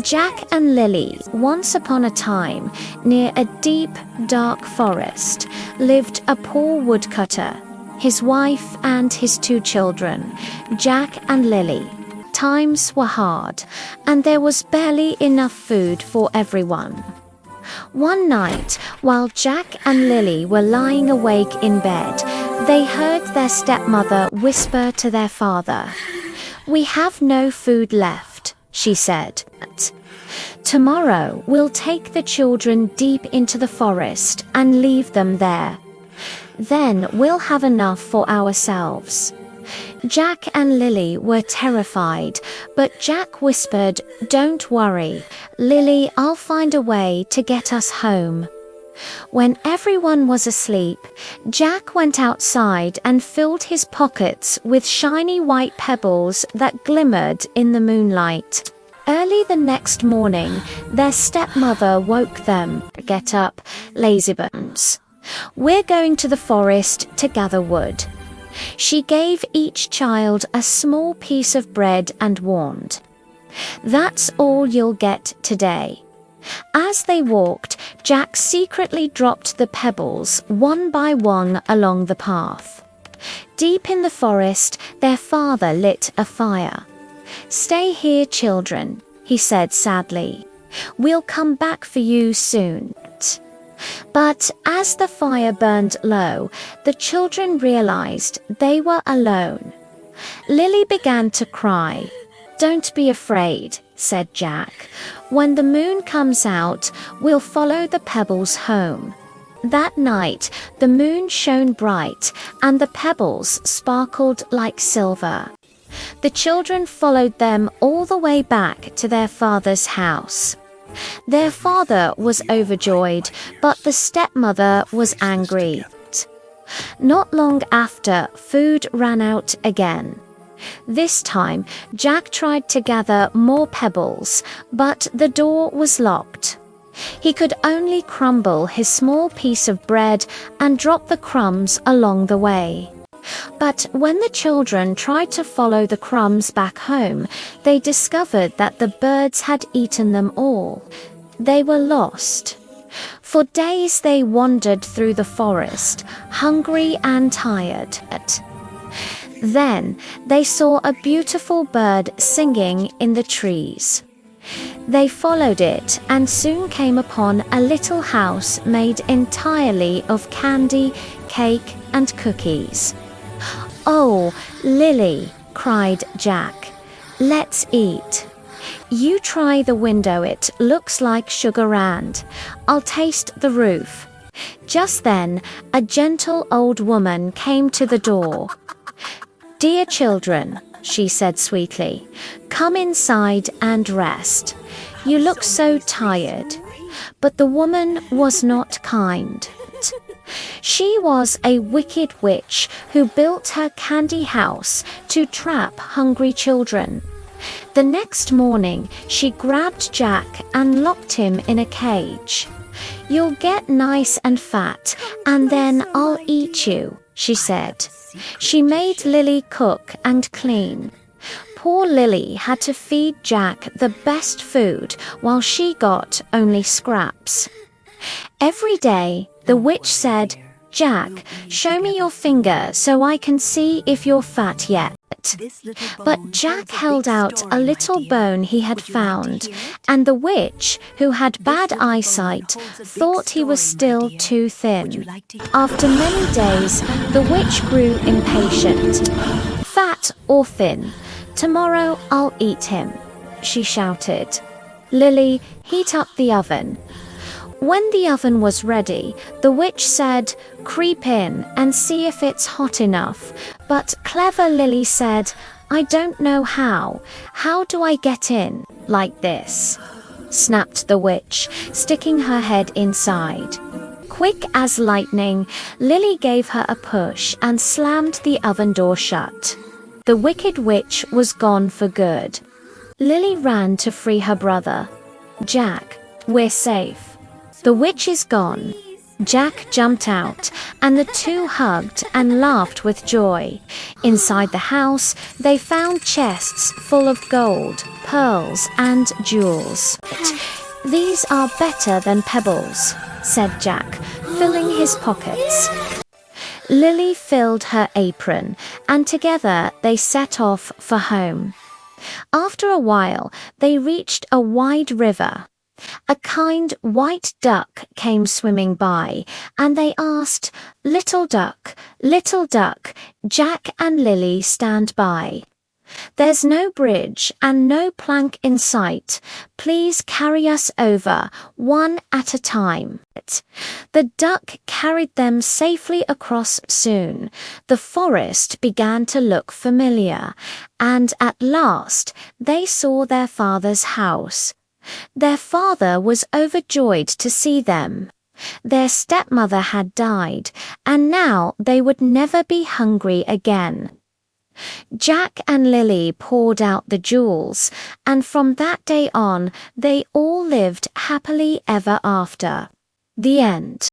Jack and Lily, once upon a time, near a deep, dark forest, lived a poor woodcutter, his wife and his 2 children, Jack and Lily. Times were hard, and there was barely enough food for everyone. One night, while Jack and Lily were lying awake in bed, they heard their stepmother whisper to their father. "We have no food left," she said. "Tomorrow we'll take the children deep into the forest and leave them there. Then we'll have enough for ourselves." Jack and Lily were terrified, but Jack whispered, "Don't worry, Lily, I'll find a way to get us home." When everyone was asleep, Jack went outside and filled his pockets with shiny white pebbles that glimmered in the moonlight. Early the next morning, their stepmother woke them. "Get up, lazybones. We're going to the forest to gather wood." She gave each child a small piece of bread and warned, "That's all you'll get today." As they walked, Jack secretly dropped the pebbles one by one along the path. Deep in the forest, their father lit a fire. "Stay here, children," he said sadly. "We'll come back for you soon." But as the fire burned low, the children realized they were alone. Lily began to cry. "Don't be afraid," said Jack. "When the moon comes out, we'll follow the pebbles home." That night, the moon shone bright, and the pebbles sparkled like silver. The children followed them all the way back to their father's house. Their father was overjoyed, but the stepmother was angry. Not long after, food ran out again. This time, Jack tried to gather more pebbles, but the door was locked. He could only crumble his small piece of bread and drop the crumbs along the way. But when the children tried to follow the crumbs back home, they discovered that the birds had eaten them all. They were lost. For days they wandered through the forest, hungry and tired. Then they saw a beautiful bird singing in the trees. They followed it and soon came upon a little house made entirely of candy, cake, and cookies. "Oh, Lily," cried Jack, "let's eat. You try the window, it looks like sugar, and I'll taste the roof." Just then, a gentle old woman came to the door. "Dear children," she said sweetly, "come inside and rest. You look so tired." But the woman was not kind. She was a wicked witch who built her candy house to trap hungry children. The next morning, she grabbed Jack and locked him in a cage. "You'll get nice and fat, and then I'll eat you," she said. She made Lily cook and clean. Poor Lily had to feed Jack the best food while she got only scraps. Every day, the witch said, "Jack, show me your finger so I can see if you're fat yet." But Jack held out a little bone he had found, and the witch, who had bad eyesight, thought he was still too thin. After many days, the witch grew impatient. "Fat or thin, tomorrow I'll eat him," she shouted. "Lily, heat up the oven." When the oven was ready, the witch said, "Creep in and see if it's hot enough." But clever Lily said, "I don't know how. How do I get in? Like this?" snapped the witch, sticking her head inside. Quick as lightning, Lily gave her a push and slammed the oven door shut. The wicked witch was gone for good. Lily ran to free her brother. "Jack, we're safe. The witch is gone." Jack jumped out, and the two hugged and laughed with joy. Inside the house, they found chests full of gold, pearls, and jewels. "These are better than pebbles," said Jack, filling his pockets. Lily filled her apron, and together they set off for home. After a while, they reached a wide river. A kind white duck came swimming by, and they asked, little duck, Jack and Lily stand by. There's no bridge and no plank in sight. Please carry us over, one at a time." The duck carried them safely across soon. The forest began to look familiar, and at last they saw their father's house. Their father was overjoyed to see them. Their stepmother had died, and now they would never be hungry again. Jack and Lily poured out the jewels, and from that day on, they all lived happily ever after. The end.